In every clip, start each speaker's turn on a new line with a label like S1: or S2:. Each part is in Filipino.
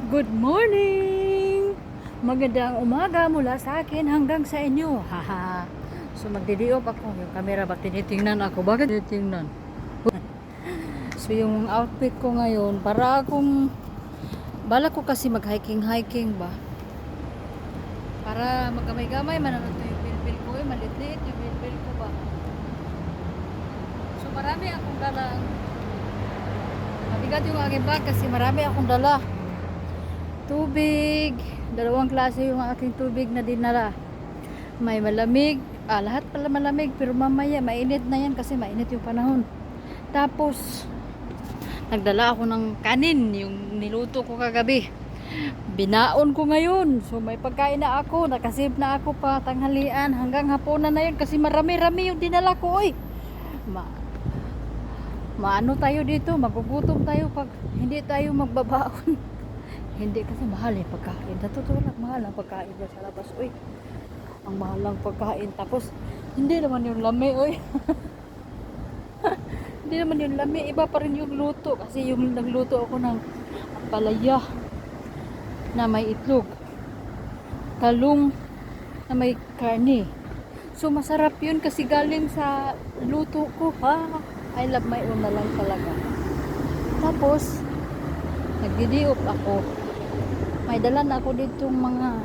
S1: Good morning! Magandang umaga mula sa akin hanggang sa inyo. Haha. So magdi-off ako. Yung camera ba tinitingnan ako? Bakit tinitingnan? So yung outfit ko ngayon, para akong bala ko kasi mag-hiking ba? Para magamay-gamay man ano to yung bilbil ko. Malit-lit yung bilbil ko ba? So marami akong dala. Mabigat yung aking bag kasi marami akong dala. Tubig, dalawang klase yung aking tubig na dinala. May malamig, lahat pala malamig, pero mamaya mainit na yan kasi mainit yung panahon. Tapos nagdala ako ng kanin, yung niluto ko kagabi. Binaon ko ngayon. So may pagkain na ako, nakasave na ako pa tanghalian hanggang hapunan na yun kasi marami-rami yung dinala ko. Oy. Maano tayo dito, magugutom tayo pag hindi tayo magbabaon. Hindi kasi mahal yung pagkain. Natutuwa mahal ang pagkain dyan sa labas. Uy, ang mahal ng pagkain. Tapos, hindi naman yung lami. Uy. Hindi naman yung lami. Iba pa rin yung luto. Kasi yung nagluto ako ng palaya na may itlog. Talong na may karne. So, masarap yun kasi galing sa luto ko. Ha? I love my own na lang talaga. Tapos, nagdi-diop ako. May dala na ako dito mga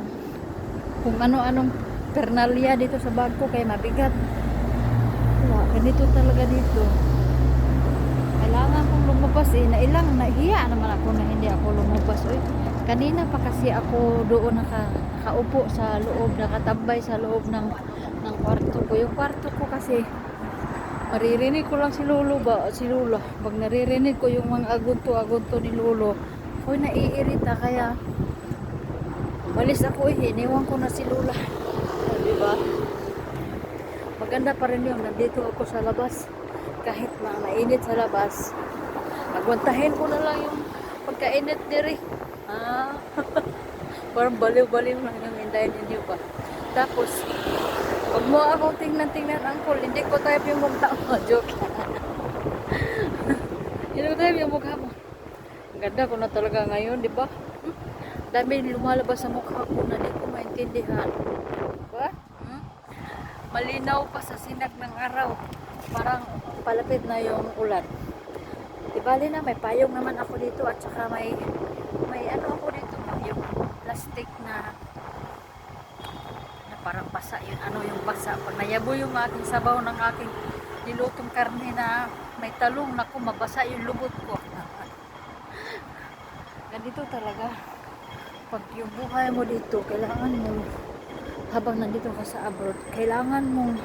S1: kung ano-anong pernalya dito sa bag ko kaya mabigat. Ganito talaga dito. Kailangan kong lumabas nahiya naman ako na hindi ako lumabas. Uy, kanina pa kasi ako doon nakaupo sa loob, nakatambay sa loob ng kwarto ko. Yung kwarto ko kasi maririnig ko lang si Lula. Pag naririnig ko yung mga agunto ni Lolo, ako'y naiirita kaya walis ako iniwan ko na si Lula. Diba? Maganda pa rin yung nandito ako sa labas. Kahit mainit sa labas. Nagwantahin ko na lang yung pagkainit diri. Parang baliw-baliw lang yung hindahin ninyo ba. Tapos, pag mo ako tingnan angkol, hindi ko type yung mukha mo. Joke. Hindi ko type yung mukha mo. Ang ganda ko na talaga ngayon, di ba? Dami lumalabas sa mukha ko na di ko maintindihan. Diba? Malinaw pa sa sinag ng araw. Parang palapit na yung ulan. Di bali na, may payong naman ako dito at saka may ano ako dito, yung plastic na parang basa yun. Ano yung basa? Pag nayabo yung aking sabaw ng aking nilutong karne na may talong, naku, mabasa yung lubot ko. Ganito talaga. Pag yung buhay mo dito, kailangan mo, habang nandito ka sa abroad, kailangan mong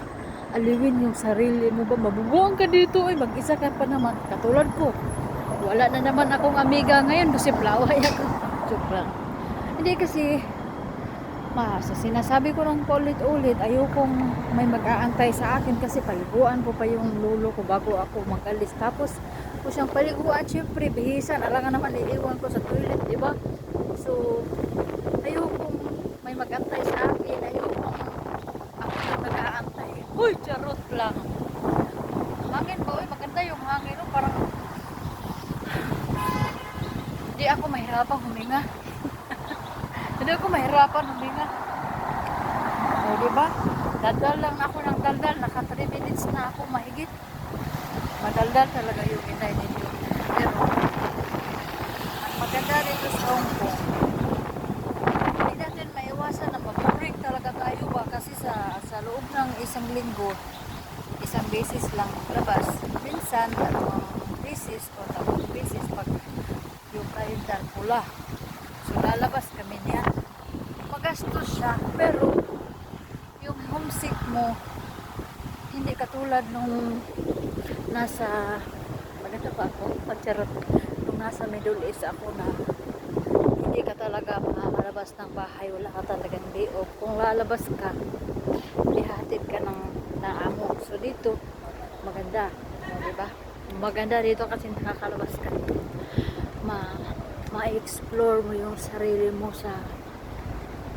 S1: aliwin yung sarili mo ba. Mabubuang ka dito, mag-isa ka pa naman. Katulad ko, wala na naman akong amiga ngayon kasi plaway ako. Joke lang. Hindi kasi, sa sinasabi ko ng paulit-ulit, ayokong may mag-aantay sa akin kasi paliguan ko pa yung lolo ko bago ako mag-alis. Tapos, kung siyang paliguan, syempre, bihisan, alangan naman iiwan ko sa toilet, di ba? So, ayokong may mag-antay sa akin, ayokong ako yung mag-aantay. Uy, charot lang. Hangin ba? Uy, maganda yung hangin. Parang hindi ako mahirapan huminga. Hindi ako mahirapan huminga. O, diba? Daldal lang ako ng daldal. Naka 3 minutes na ako mahigit. Madaldal talaga yung inay ninyo. Pero, ang maganda dito sa Hong Kong, hindi natin maiwasan na maburing talaga tayo ba? Kasi sa loob ng isang linggo, isang beses lang labas. Minsan, 2 beses o 3 beses pag yung kalendar pula. So, lalabas kami niya. Magastos siya, pero yung homesick mo, hindi katulad nung nasa, maganda pa ako, pagcharot, nung nasa Middle East ako na hindi ka talaga makakalabas ng bahay, wala ka talagang day off. Kung lalabas ka, ihatid ka ng amo. So dito, maganda. Diba? Maganda dito kasi nakakalabas ka. Ma-explore mo yung sarili mo sa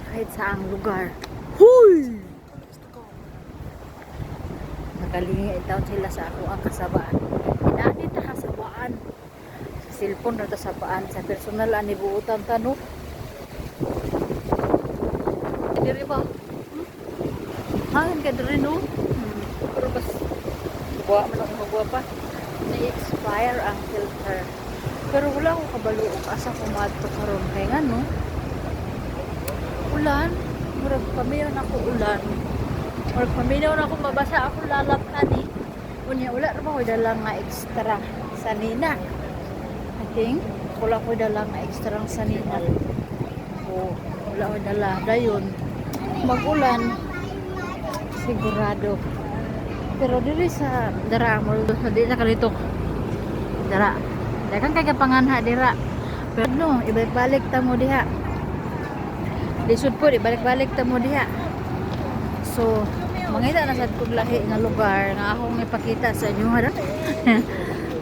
S1: kahit saang lugar. Huy! Nakalingi daw sila sa ako ang kasabaan. Inanit na kasabaan. cellphone ra ta sa paan sa personal ani buutan ta no. Diri ba? Hangin ka diri no. Pero bas buwa man ako magbuwa pa. Na-expire ang filter. Pero wala akong kabalo kung asa ko maadto karon kay ngano. Ulan, murag pamiyaw na ako ulan. Murag pamiyaw na ako mabasa ako lalap tani. Unya wala ra ba ko dala nga extra sanina. I think wala ko dala nga extra sanina. O wala ko dala dayon. Magulan sigurado. Pero diri sa dara mo di na kalito. Dara. Daghang kay kapanganha dira. Pero no, ibalik-balik ta mo diha. Lisod po, ibalik-balik ta mo diha. So, mangita na sad kog lahi nga lugar nga akong ipakita sa inyo ha.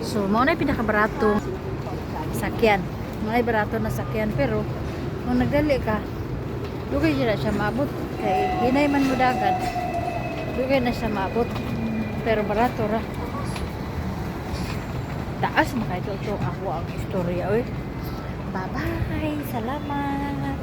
S1: So, mao na pinakabarato sakyan. May barato na sakyan pero kung nagdali ka, dugay na siya maabot. Kay hinay man mo dagat. Dugay na siya maabot. Pero barato ra. Taas makay to ako ang istorya oy. Bye-bye. Salamat.